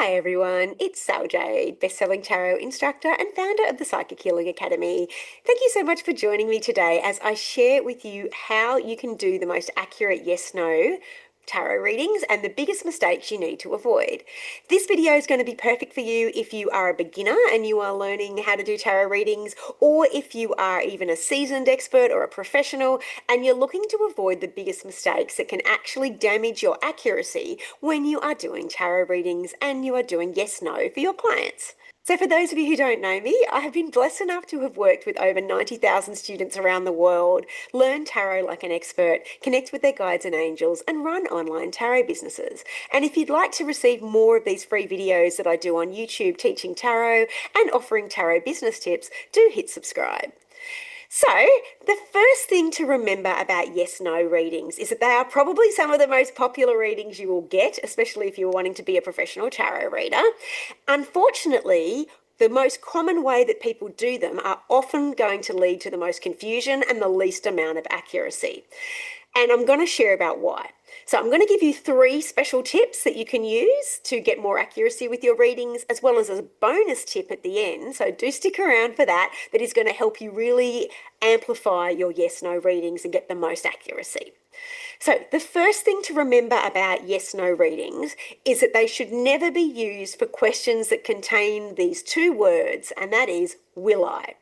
Hi everyone, it's Sal Jade, bestselling tarot instructor and founder of the Psychic Healing Academy. Thank you so much for joining me today as I share with you how you can do the most accurate yes/no tarot readings and the biggest mistakes you need to avoid. This video is going to be perfect for you if you are a beginner and you are learning how to do tarot readings, or if you are even a seasoned expert or a professional and you're looking to avoid the biggest mistakes that can actually damage your accuracy when you are doing tarot readings and you are doing yes/no for your clients. So for those of you who don't know me, I have been blessed enough to have worked with over 90,000 students around the world, learn tarot like an expert, connect with their guides and angels, and run online tarot businesses. And if you'd like to receive more of these free videos that I do on YouTube teaching tarot and offering tarot business tips, do hit subscribe. So, the first thing to remember about yes/no readings is that they are probably some of the most popular readings you will get, especially if you're wanting to be a professional tarot reader. Unfortunately, the most common way that people do them are often going to lead to the most confusion and the least amount of accuracy. And I'm going to share about why. So I'm going to give you 3 special tips that you can use to get more accuracy with your readings, as well as a bonus tip at the end. So do stick around for that. That is going to help you really amplify your yes/no readings and get the most accuracy. So the first thing to remember about yes/no readings is that they should never be used for questions that contain these 2 words, and that is, will I?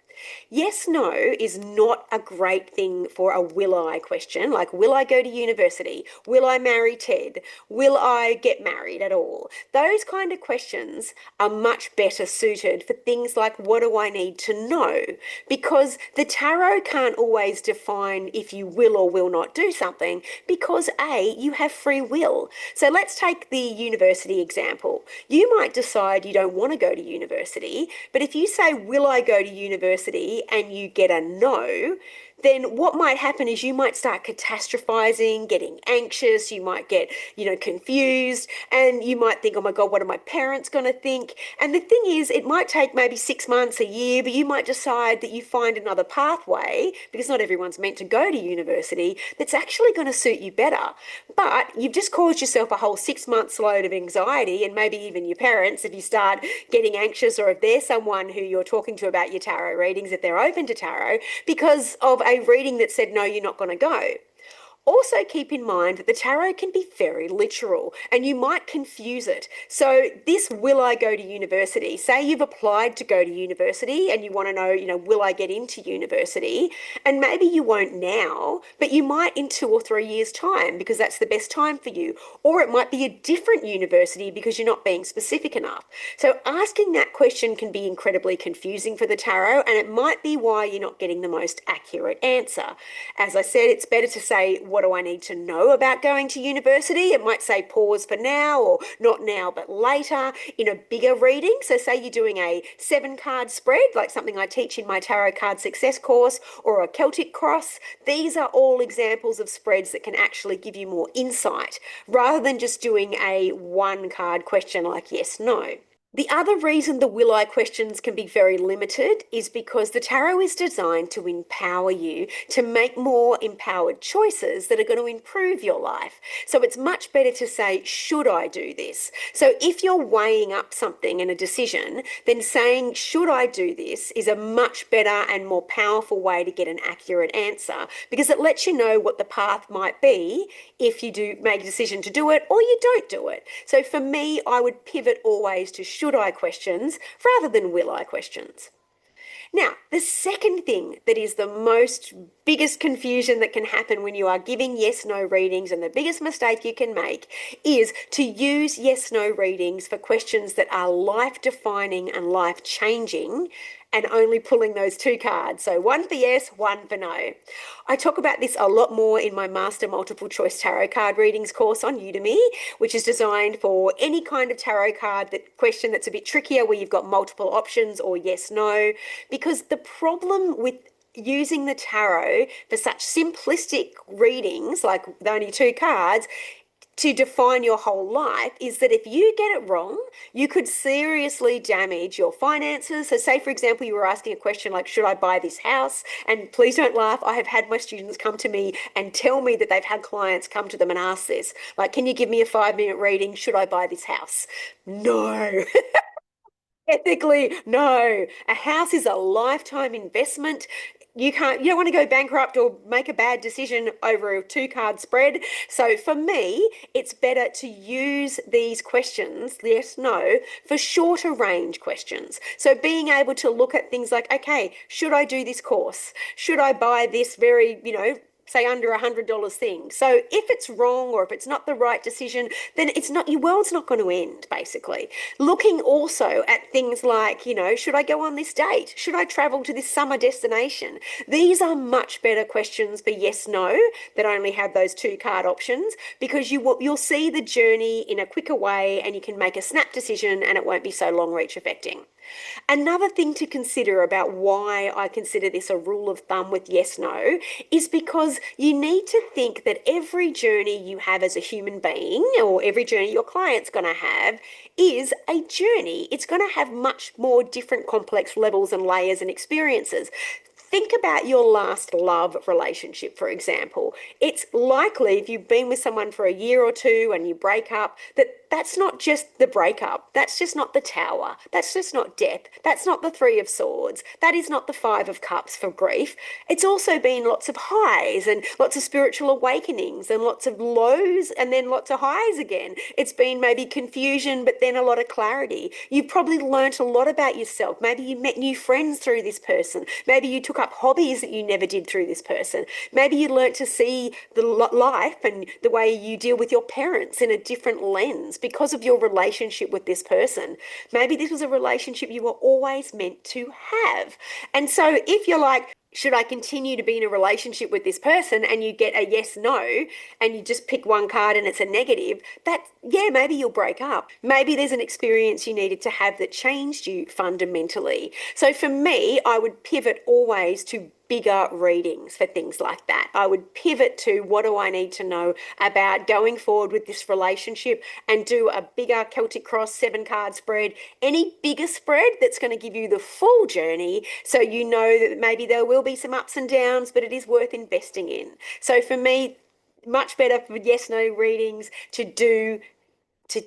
Yes/no is not a great thing for a will I question, like will I go to university? Will I marry Ted? Will I get married at all? Those kind of questions are much better suited for things like what do I need to know? Because the tarot can't always define if you will or will not do something because A, you have free will. So let's take the university example. You might decide you don't want to go to university, but if you say, will I go to university? And you get a no, then what might happen is you might start catastrophizing, getting anxious, you might get, confused, and you might think, oh my God, what are my parents going to think? And the thing is, it might take maybe 6 months, a year, but you might decide that you find another pathway, because not everyone's meant to go to university, that's actually going to suit you better. But you've just caused yourself a whole 6 months load of anxiety, and maybe even your parents, if you start getting anxious, or if they're someone who you're talking to about your tarot readings, if they're open to tarot, because of a reading that said, no, you're not going to go. Also, keep in mind that the tarot can be very literal and you might confuse it. So this will I go to university? Say you've applied to go to university and you want to know, will I get into university? And maybe you won't now, but you might in 2 or 3 years' time because that's the best time for you. Or it might be a different university because you're not being specific enough. So asking that question can be incredibly confusing for the tarot, and it might be why you're not getting the most accurate answer. As I said, it's better to say, what do I need to know about going to university? It might say pause for now, or not now but later in a bigger reading. So say you're doing a 7-card spread, like something I teach in my Tarot Card Success course, or a Celtic Cross. These are all examples of spreads that can actually give you more insight rather than just doing a 1-card question like yes, no. The other reason the will I questions can be very limited is because the tarot is designed to empower you to make more empowered choices that are going to improve your life. So it's much better to say, should I do this? So if you're weighing up something in a decision, then saying, should I do this, is a much better and more powerful way to get an accurate answer, because it lets you know what the path might be if you do make a decision to do it or you don't do it. So for me, I would pivot always to should I questions rather than will I questions. Now, the second thing that is the most biggest confusion that can happen when you are giving yes/no readings, and the biggest mistake you can make, is to use yes/no readings for questions that are life-defining and life-changing, and only pulling those 2 cards. So 1 for yes, 1 for no. I talk about this a lot more in my Master Multiple Choice Tarot Card Readings course on Udemy, which is designed for any kind of tarot card question that's a bit trickier, where you've got multiple options or yes, no. Because the problem with using the tarot for such simplistic readings, like the only 2 cards, to define your whole life is that if you get it wrong, you could seriously damage your finances. So, say, for example, you were asking a question like, should I buy this house? And please don't laugh. I have had my students come to me and tell me that they've had clients come to them and ask this, like, can you give me a 5 minute reading? Should I buy this house? No. Ethically, no. A house is a lifetime investment. You don't want to go bankrupt or make a bad decision over a two-card spread. So for me, it's better to use these questions, yes, no, for shorter range questions. So being able to look at things like, okay, should I do this course? Should I buy this very, say under $100 thing. So if it's wrong or if it's not the right decision, then it's not, your world's not going to end, basically. Looking also at things like, should I go on this date? Should I travel to this summer destination? These are much better questions for yes, no, that only have those two card options, because you'll see the journey in a quicker way and you can make a snap decision and it won't be so long reach affecting. Another thing to consider about why I consider this a rule of thumb with yes, no, is because you need to think that every journey you have as a human being, or every journey your client's going to have, is a journey. It's going to have much more different complex levels and layers and experiences. Think about your last love relationship, for example. It's likely if you've been with someone for a year or two and you break up, that's not just the breakup. That's just not the tower. That's just not death. That's not the Three of Swords. That is not the Five of Cups for grief. It's also been lots of highs and lots of spiritual awakenings and lots of lows and then lots of highs again. It's been maybe confusion, but then a lot of clarity. You've probably learnt a lot about yourself. Maybe you met new friends through this person. Maybe you took up hobbies that you never did through this person. Maybe you learnt to see the life and the way you deal with your parents in a different lens because of your relationship with this person. Maybe this was a relationship you were always meant to have. And so if you're like, should I continue to be in a relationship with this person? And you get a yes, no, and you just pick one card and it's a negative, yeah, maybe you'll break up. Maybe there's an experience you needed to have that changed you fundamentally. So for me, I would pivot always to bigger readings for things like that. I would pivot to what do I need to know about going forward with this relationship and do a bigger Celtic Cross 7-card spread, any bigger spread that's going to give you the full journey so you know that maybe there will be some ups and downs, but it is worth investing in. So for me, much better for yes, no readings to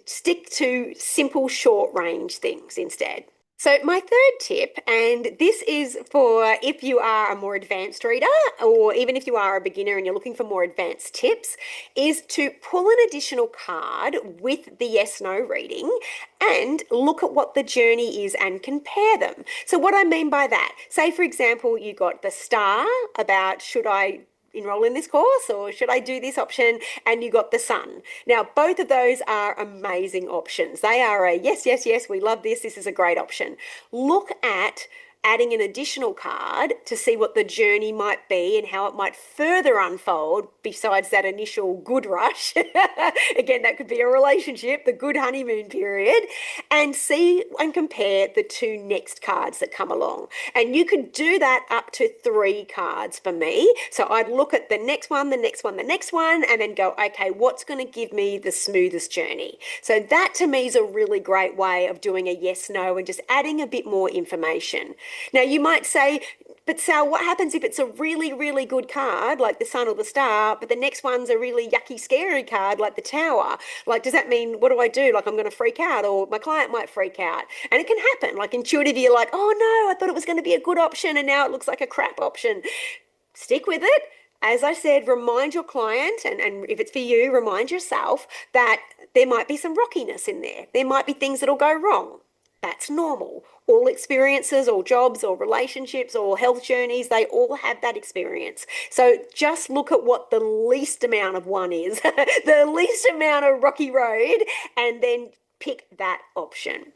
stick to simple short range things instead. So my third tip, and this is for if you are a more advanced reader or even if you are a beginner and you're looking for more advanced tips, is to pull an additional card with the yes, no reading and look at what the journey is and compare them. So what I mean by that, say for example, you got the star about should I enroll in this course or should I do this option? And you got the sun. Now, both of those are amazing options. They are a yes, yes, yes, we love this. This is a great option. Look at adding an additional card to see what the journey might be and how it might further unfold besides that initial good rush. Again, that could be a relationship, the good honeymoon period, and see and compare the two next cards that come along. And you could do that up to 3 cards for me. So I'd look at the next one, the next one, the next one, and then go, okay, what's going to give me the smoothest journey? So that to me is a really great way of doing a yes, no, and just adding a bit more information. Now, you might say, but Sal, what happens if it's a really, really good card, like the sun or the star, but the next one's a really yucky, scary card, like the tower? Like, does that mean, what do I do? Like, I'm going to freak out, or my client might freak out. And it can happen. Like, intuitively, you're like, oh no, I thought it was going to be a good option, and now it looks like a crap option. Stick with it. As I said, remind your client, and if it's for you, remind yourself that there might be some rockiness in there. There might be things that'll go wrong. That's normal. All experiences, all jobs, or relationships, or health journeys, they all have that experience. So just look at what the least amount of one is, the least amount of rocky road, and then pick that option.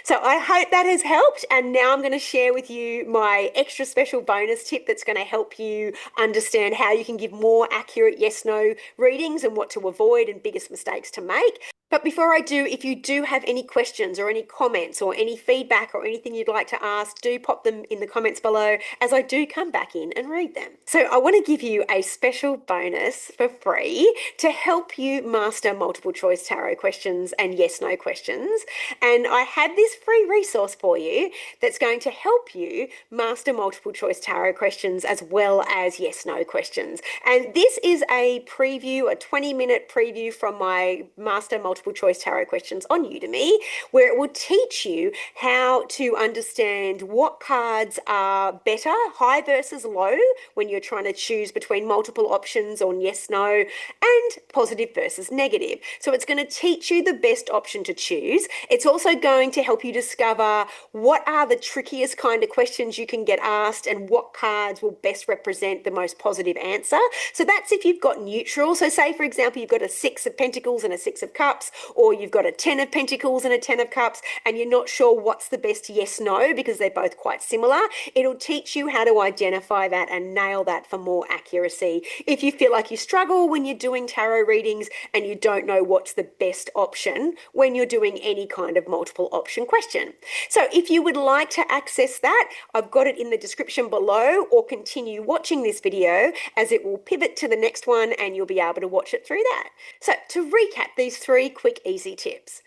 So I hope that has helped. And now I'm going to share with you my extra special bonus tip that's going to help you understand how you can give more accurate yes, no readings and what to avoid and biggest mistakes to make. But before I do, if you do have any questions or any comments or any feedback or anything you'd like to ask, do pop them in the comments below as I do come back in and read them. So I want to give you a special bonus for free to help you master multiple choice tarot questions and yes no questions. And I have this free resource for you that's going to help you master multiple choice tarot questions as well as yes no questions. And this is a preview, a 20-minute preview from my Master Multiple Choice Tarot Questions on Udemy, where it will teach you how to understand what cards are better, high versus low, when you're trying to choose between multiple options on yes, no, and positive versus negative. So it's going to teach you the best option to choose. It's also going to help you discover what are the trickiest kind of questions you can get asked and what cards will best represent the most positive answer. So that's if you've got neutral. So say, for example, you've got a Six of Pentacles and a Six of Cups, or you've got a Ten of Pentacles and a Ten of Cups, and you're not sure what's the best yes, no, because they're both quite similar. It'll teach you how to identify that and nail that for more accuracy. If you feel like you struggle when you're doing tarot readings and you don't know what's the best option when you're doing any kind of multiple option question. So if you would like to access that, I've got it in the description below, or continue watching this video as it will pivot to the next one and you'll be able to watch it through that. So to recap these three quick, easy tips.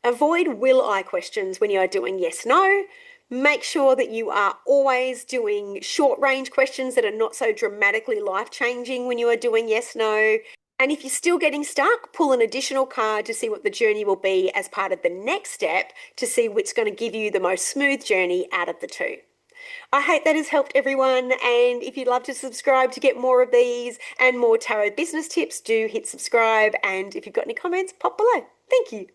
Avoid will I questions when you are doing yes, no. Make sure that you are always doing short range questions that are not so dramatically life changing when you are doing yes, no. And if you're still getting stuck, pull an additional card to see what the journey will be as part of the next step to see what's going to give you the most smooth journey out of the two. I hope that has helped everyone. And if you'd love to subscribe to get more of these and more tarot business tips, do hit subscribe. And if you've got any comments, pop below. Thank you.